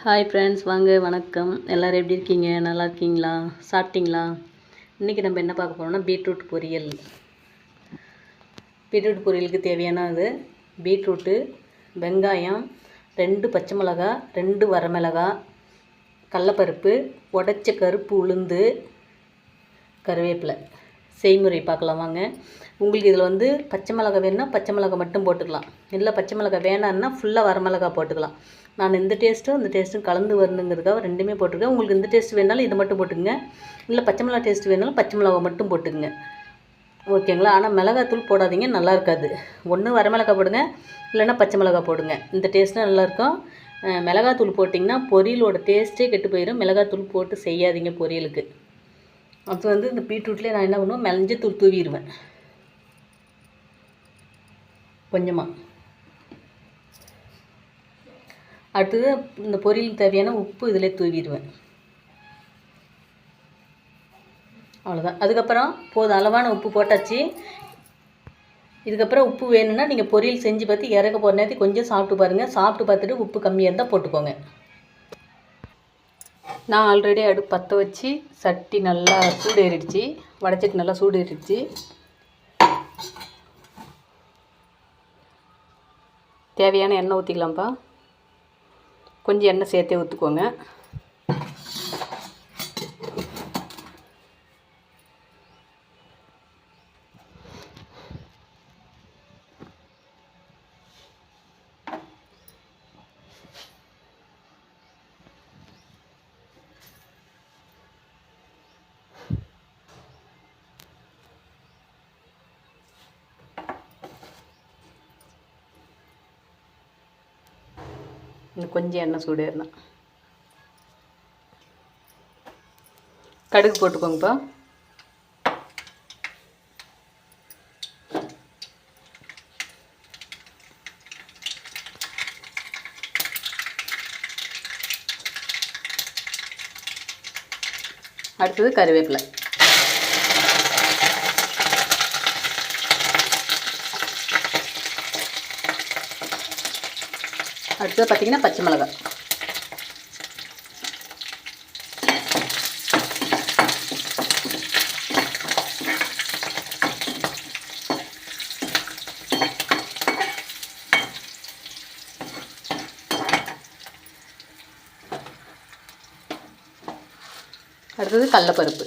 Hi friends, வாங்க வணக்கம். எல்லோரும் எப்படி இருக்கீங்க? நல்லா இருக்கீங்களா? சாப்பிட்டீங்களா? இன்றைக்கி நம்ம என்ன பார்க்க போகிறோம்னா பீட்ரூட் பொரியல். பீட்ரூட் பொரியலுக்கு தேவையானது பீட்ரூட்டு, வெங்காயம், 2 பச்சை மிளகா, 2 வரமிளகா, கடலப்பருப்பு, உடைச்ச கருப்பு உளுந்து, கருவேப்பிலை. செய்முறை பார்க்கலாம் வாங்க. உங்களுக்கு இதில் பச்சை மிளகா வேணும்னா பச்சை மிளகா மட்டும் போட்டுக்கலாம். இல்லை பச்சை மிளகா வேணான்னா ஃபுல்லாக வரமிளகா போட்டுக்கலாம். நான் இந்த டேஸ்ட்டும் இந்த டேஸ்ட்டும் கலந்து வரணுங்கிறதுக்காக ரெண்டுமே போட்டிருக்கேன். உங்களுக்கு இந்த டேஸ்ட் வேணாலும் இது மட்டும் போட்டுக்கங்க. இல்லை பச்சை மிளகா டேஸ்ட் வேணாலும் பச்சை மிளகா மட்டும் போட்டுக்குங்க. ஓகேங்களா? ஆனால் மிளகாத்தூள் போடாதீங்க, நல்லா இருக்காது. ஒன்று வரமிளகா போடுங்க, இல்லைன்னா பச்சை மிளகா போடுங்க. இந்த டேஸ்ட்டும் நல்லாயிருக்கும். மிளகாத்தூள் போட்டிங்கன்னா பொரியலோட டேஸ்ட்டே கெட்டு போயிடும். மிளகாத்தூள் போட்டு செய்யாதீங்க பொரியலுக்கு. அது இந்த பீட்ரூட்லேயே நான் என்ன பண்ணுவேன், மஞ்சத்தூள் தூவிடுவேன் கொஞ்சமாக. அடுத்தது இந்த பொரியலுக்கு தேவையான உப்பு இதிலே தூவிடுவேன். அவ்வளோதான். அதுக்கப்புறம் போதும், அளவான உப்பு போட்டாச்சு. இதுக்கப்புறம் உப்பு வேணும்னா நீங்கள் பொரியல் செஞ்சு பார்த்து இறக்க போகிற நேரத்துக்கு கொஞ்சம் சாப்பிட்டு பாருங்கள். சாப்பிட்டு பார்த்துட்டு உப்பு கம்மியாக இருந்தால் போட்டுக்கோங்க. நான் ஆல்ரெடி அடுப்பு பற்ற வச்சு சட்டி நல்லா சூடு ஏறிடுச்சு. வடைச்சட்டி நல்லா சூடு ஏறிடுச்சு. தேவையான எண்ணெய் ஊற்றிக்கலாம்ப்பா. கொஞ்சம் எண்ணெய் சேர்த்தே ஊற்றிக்கோங்க. இன்னும் கொஞ்சம் எண்ணெய் சூடு ஏறினா கடுகு போட்டுக்கோங்கப்பா. அடுத்தது கருவேப்பிலை. அடுத்தது பார்த்திங்கன்னா பச்சை மிளகாய். அடுத்தது கடலப்பருப்பு.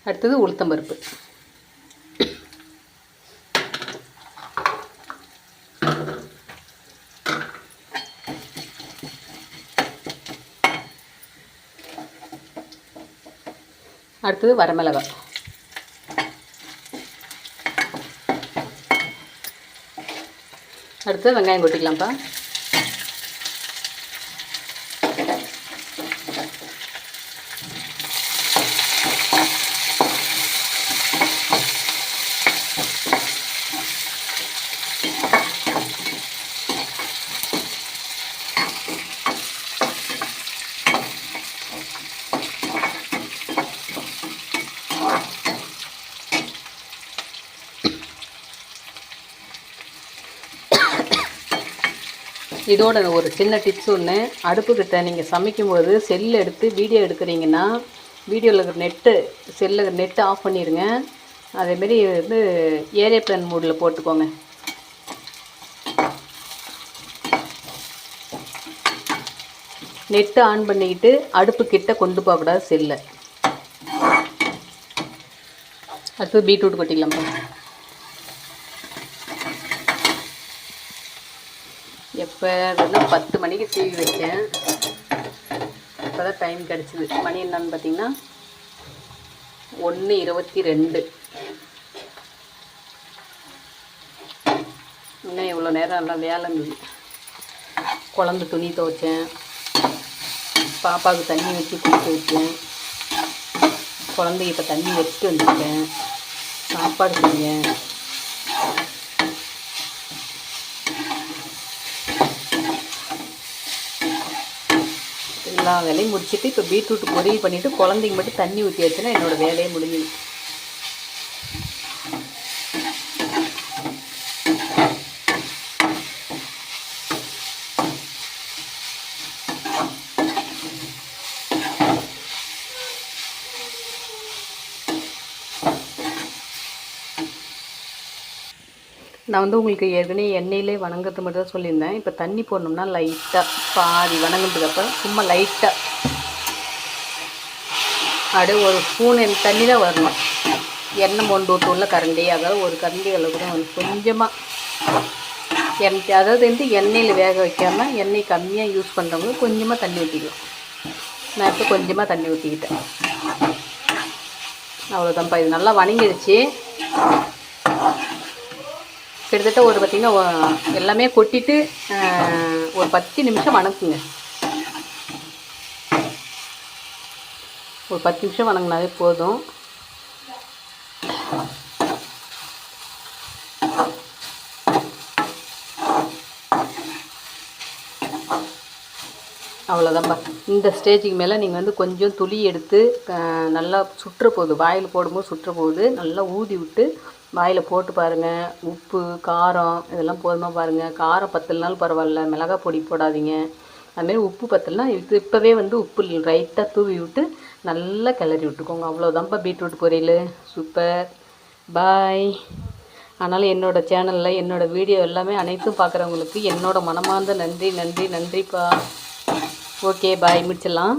அடுத்தது உளுத்தம்பருப்பு. அடுத்தது வரமிளகாய். அடுத்தது வெங்காயம் கொட்டிக்கலாம்ப்பா. இதோட ஒரு சின்ன டிப்ஸ் ஒன்று. அடுப்புக்கிட்ட நீங்கள் சமைக்கும்போது செல்லு எடுத்து வீடியோ எடுக்கிறீங்கன்னா வீடியோவில் இருக்கிற செல்லில் நெட்டு ஆஃப் பண்ணிடுங்க. அதேமாரி ஏரோப்ளேன் மோடில் போட்டுக்கோங்க. நெட்டு ஆன் பண்ணிக்கிட்டு அடுப்புக்கிட்ட கொண்டு போகக்கூடாது செல்லை. அடுத்து பீட்ரூட் கொட்டிக்கலாம்ப்பா. எப்போ 10 மணிக்கு சீவி வச்சேன். இப்போ தான் டைம் கிடச்சிது. மணி என்னன்னு பார்த்தீங்கன்னா 1:22. இன்னும் இவ்வளோ நேரம் நல்லா வேலை இருந்தது. குழம்பு துணி துவைச்சேன், பாப்பாவுக்கு தண்ணி வச்சு குடிக்க வச்சேன், குழந்தைக்கு இப்போ தண்ணி வச்சுட்டு வந்துருக்கேன், சாப்பாடு செஞ்சேன். எல்லா வேலையும் முடிச்சுட்டு இப்போ பீட்ரூட் பொரியல் பண்ணிவிட்டு குழந்தைங்க மட்டும் தண்ணி ஊற்றி வச்சுன்னா என்னோடய வேலையே முடிஞ்சுது. நான் வந்து உங்களுக்கு ஏற்கனவே எண்ணெயிலே வணங்கிறது மட்டும் தான் சொல்லியிருந்தேன். இப்போ தண்ணி போடணும்னா லைட்டாக பாதி வணங்கினதுக்கு அப்புறம் சும்மா லைட்டாக அப்படியே ஒரு ஸ்பூன் தண்ணி தான் வரணும். எண்ணெய் மொண்டு விட்டுள்ள கரண்டி, அதாவது ஒரு கரண்டி அளவுக்கு தான் வந்து கொஞ்சமாக அதாவது வந்து எண்ணெயில் வேக வைக்காமல் எண்ணெய் கம்மியாக யூஸ் பண்ணுறவங்க கொஞ்சமாக தண்ணி ஊற்றிக்கலாம். நான் இப்போ கொஞ்சமாக தண்ணி ஊற்றிக்கிட்டேன். அவ்வளோதான்ப்பா. இது நல்லா வணங்கிடுச்சு. கிட்டத்தட்ட ஒரு பார்த்திங்கன்னா எல்லாமே கொட்டிட்டு ஒரு 10 நிமிஷம் வணக்குங்க. ஒரு 10 நிமிஷம் வணங்கினாவே போதும். அவ்வளோதான்ப்பா. இந்த ஸ்டேஜுக்கு மேலே நீங்கள் வந்து கொஞ்சம் துளி எடுத்து நல்லா சுற்ற போகுது, வாயில் போடும்போது சுற்ற போகுது, நல்லா ஊதி விட்டு வாயில் போட்டு பாருங்கள். உப்பு காரம் இதெல்லாம் போதுமா பாருங்கள். காரம் பத்தலைனாலும் பரவாயில்ல, மிளகாய் பொடி போடாதீங்க. அதுமாரி உப்பு பத்தலைனா இப்போவே வந்து உப்பு லைட்டாக தூவி விட்டு நல்லா கிளறி விட்டுக்கோங்க. அவ்வளோதான்ப்பா பீட்ரூட் பொரியல். சூப்பர். பாய். அதனால் என்னோடய சேனலில் என்னோடய வீடியோ எல்லாமே அனைத்தும் பார்க்குறவங்களுக்கு என்னோடய மனமார்ந்த நன்றி. நன்றிப்பா. ஓகே பாய், முடிச்சிடலாம்.